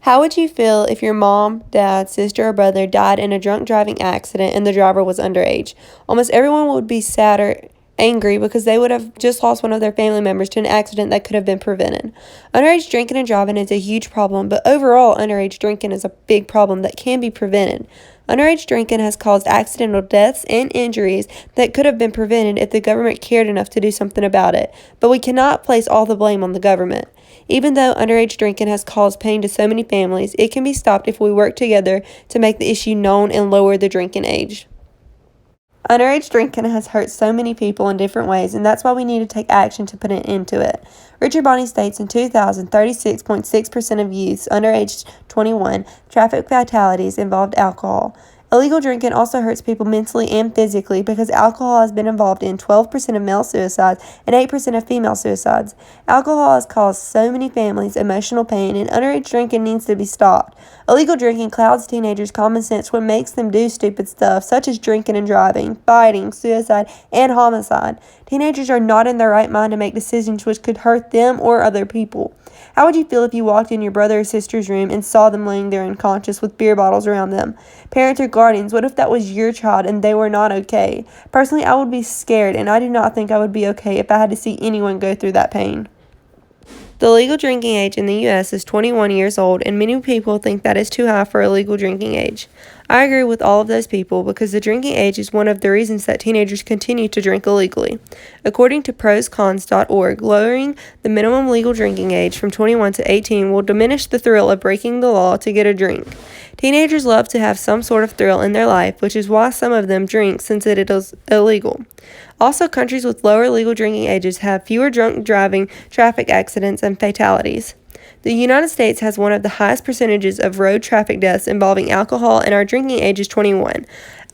How would you feel if your mom, dad, sister, or brother died in a drunk driving accident and the driver was underage? Almost everyone would be sad or angry because they would have just lost one of their family members to an accident that could have been prevented. Underage drinking and driving is a huge problem, but overall, underage drinking is a big problem that can be prevented. Underage drinking has caused accidental deaths and injuries that could have been prevented if the government cared enough to do something about it, but we cannot place all the blame on the government. Even though underage drinking has caused pain to so many families, it can be stopped if we work together to make the issue known and lower the drinking age. Underage drinking has hurt so many people in different ways, and that's why we need to take action to put an end to it. Richard Bonney states in 2000, 36.6% of youths under age 21 traffic fatalities involved alcohol. Illegal drinking also hurts people mentally and physically because alcohol has been involved in 12% of male suicides and 8% of female suicides. Alcohol has caused so many families emotional pain, and underage drinking needs to be stopped. Illegal drinking clouds teenagers' common sense, what makes them do stupid stuff such as drinking and driving, fighting, suicide, and homicide. Teenagers are not in their right mind to make decisions which could hurt them or other people. How would you feel if you walked in your brother or sister's room and saw them laying there unconscious with beer bottles around them? Parents or guardians, what if that was your child and they were not okay? Personally, I would be scared, and I do not think I would be okay if I had to see anyone go through that pain. The legal drinking age in the U.S. is 21 years old, and many people think that is too high for a legal drinking age. I agree with all of those people because the drinking age is one of the reasons that teenagers continue to drink illegally. According to proscons.org, lowering the minimum legal drinking age from 21 to 18 will diminish the thrill of breaking the law to get a drink. Teenagers love to have some sort of thrill in their life, which is why some of them drink since it is illegal. Also, countries with lower legal drinking ages have fewer drunk driving, traffic accidents, and fatalities. The United States has one of the highest percentages of road traffic deaths involving alcohol, and our drinking age is 21.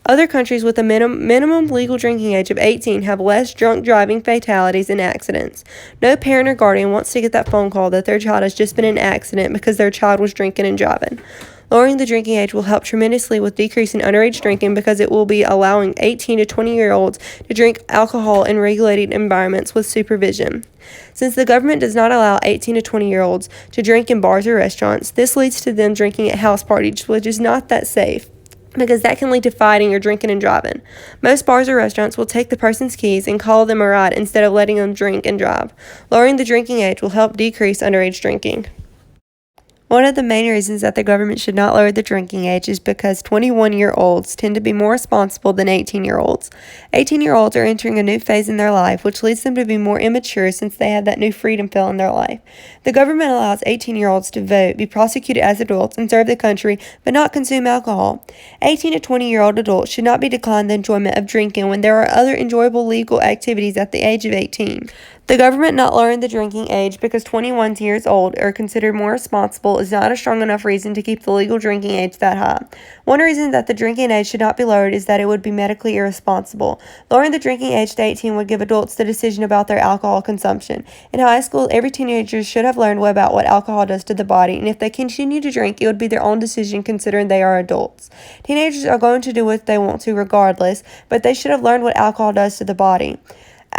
Other countries with a minimum legal drinking age of 18 have less drunk driving fatalities and accidents. No parent or guardian wants to get that phone call that their child has just been in an accident because their child was drinking and driving. Lowering the drinking age will help tremendously with decreasing underage drinking because it will be allowing 18 to 20-year-olds to drink alcohol in regulated environments with supervision. Since the government does not allow 18 to 20-year-olds to drink in bars or restaurants, this leads to them drinking at house parties, which is not that safe, because that can lead to fighting or drinking and driving. Most bars or restaurants will take the person's keys and call them a ride instead of letting them drink and drive. Lowering the drinking age will help decrease underage drinking. One of the main reasons that the government should not lower the drinking age is because 21-year-olds tend to be more responsible than 18-year-olds. 18-year-olds are entering a new phase in their life, which leads them to be more immature since they have that new freedom feel in their life. The government allows 18-year-olds to vote, be prosecuted as adults, and serve the country, but not consume alcohol. 18 to 20-year-old adults should not be declined the enjoyment of drinking when there are other enjoyable legal activities at the age of 18. The government not lowering the drinking age because 21 years old are considered more responsible is not a strong enough reason to keep the legal drinking age that high. One reason that the drinking age should not be lowered is that it would be medically irresponsible. Lowering the drinking age to 18 would give adults the decision about their alcohol consumption. In high school, every teenager should have learned about what alcohol does to the body, and if they continue to drink, it would be their own decision considering they are adults. Teenagers are going to do what they want to regardless, but they should have learned what alcohol does to the body.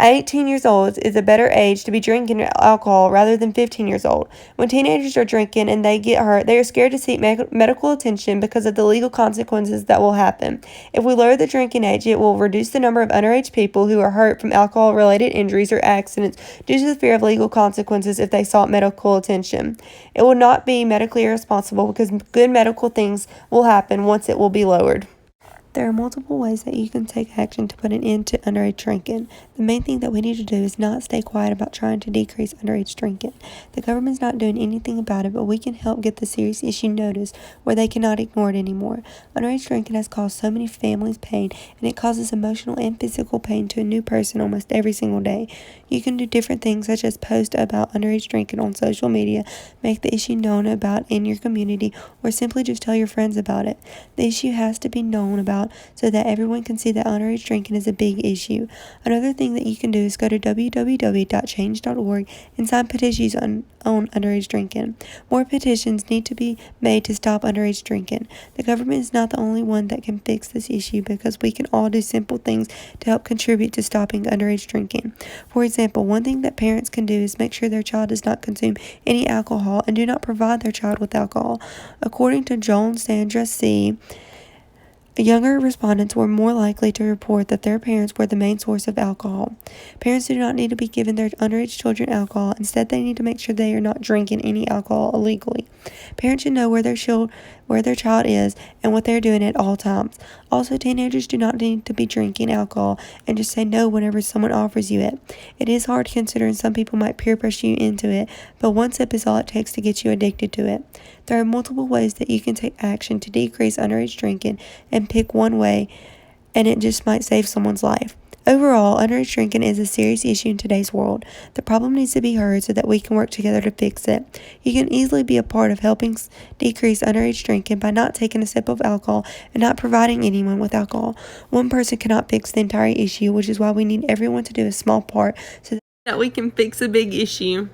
18 years old is a better age to be drinking alcohol rather than 15 years old. When teenagers are drinking and they get hurt, they are scared to seek medical attention because of the legal consequences that will happen. If we lower the drinking age, it will reduce the number of underage people who are hurt from alcohol-related injuries or accidents due to the fear of legal consequences if they sought medical attention. It will not be medically irresponsible because good medical things will happen once it will be lowered. There are multiple ways that you can take action to put an end to underage drinking. The main thing that we need to do is not stay quiet about trying to decrease underage drinking. The government's not doing anything about it, but we can help get the serious issue noticed where they cannot ignore it anymore. Underage drinking has caused so many families pain, and it causes emotional and physical pain to a new person almost every single day. You can do different things such as post about underage drinking on social media, make the issue known about in your community, or simply just tell your friends about it. The issue has to be known about out so that everyone can see that underage drinking is a big issue. Another thing that you can do is go to www.change.org and sign petitions on underage drinking. More petitions need to be made to stop underage drinking. The government is not the only one that can fix this issue because we can all do simple things to help contribute to stopping underage drinking. For example, one thing that parents can do is make sure their child does not consume any alcohol and do not provide their child with alcohol. According to Joan Sandra C., younger respondents were more likely to report that their parents were the main source of alcohol. Parents do not need to be giving their underage children alcohol. Instead, they need to make sure they are not drinking any alcohol illegally. Parents should know where their child is and what they are doing at all times. Also, teenagers do not need to be drinking alcohol and just say no whenever someone offers you it. It is hard considering some people might peer pressure you into it, but one sip is all it takes to get you addicted to it. There are multiple ways that you can take action to decrease underage drinking, and pick one way, and it just might save someone's life. Overall, underage drinking is a serious issue in today's world. The problem needs to be heard so that we can work together to fix it. You can easily be a part of helping decrease underage drinking by not taking a sip of alcohol and not providing anyone with alcohol. One person cannot fix the entire issue, which is why we need everyone to do a small part so that we can fix a big issue.